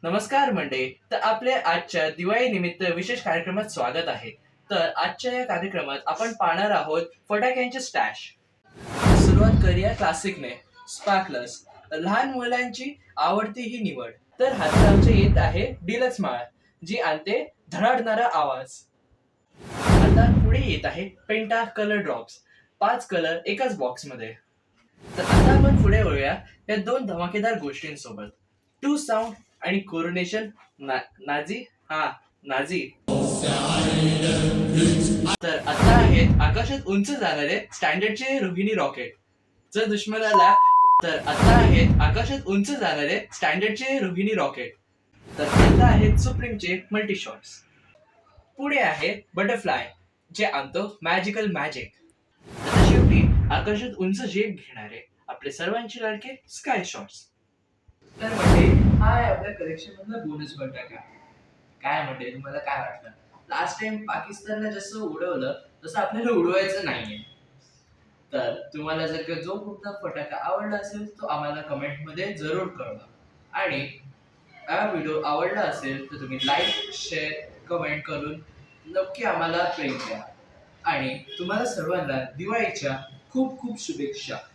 नमस्कार मंडळी. तर आपल्या आजच्या दिवाळी निमित्त विशेष कार्यक्रमात स्वागत आहे. तर आजच्या या कार्यक्रमात आपण पाहणार आहोत फटाक्यांचे स्टॅश. सुरुवात करूया क्लासिकने, स्पार्कलर्स. लहान मुलांची आवडती ही निवड. तर हातात आमच्या येत आहे डिलक्स माळ, जी आणते धडाडणारा आवाज. आता पुढे येत आहे पेंटा कलर ड्रॉप्स, 5 कलर एकाच बॉक्समध्ये. तर आता आपण पुढे वळूया या दोन धमाकेदार गोष्टींसोबत, टू साऊंड आणि कोरोनेशन. नाझी, हा, नाझी. तर आता आहेत आकाशात उंच जाणारे स्टँडर्डचे रोहिणी रॉकेट. जर दुश्मन आला तर आता आहेत आकाशात उंच जाणारे स्टँडर्डचे रोहिणी रॉकेट. तर आता आहेत सुप्रीमचे मल्टी शॉट्स. पुढे आहे बटरफ्लाय, जे आणतो मॅजिकल मॅजिक. आता शेवटी आकाशात उंच झेप घेणारे आपले सर्वांचे लाडके स्काय शॉट्स. तर म्हणजे हा आहे आपल्या कलेक्शन मधला बोनस बटाका. काय म्हणते, तुम्हाला काय वाटतं? लास्ट टाइम पाकिस्तानला जसं उडवलं तसं आपल्याला उडवायचं नाहीये. तर तुम्हाला जर का जो कुठला फटाका आवडला असेल तो आम्हाला कमेंट मध्ये जरूर कळवा. आणि हा व्हिडिओ आवडला असेल तर तुम्ही लाईक, शेअर, कमेंट करून नक्की आम्हाला प्रेम द्या. आणि तुम्हाला सर्वांना दिवाळीच्या खूप खूप शुभेच्छा.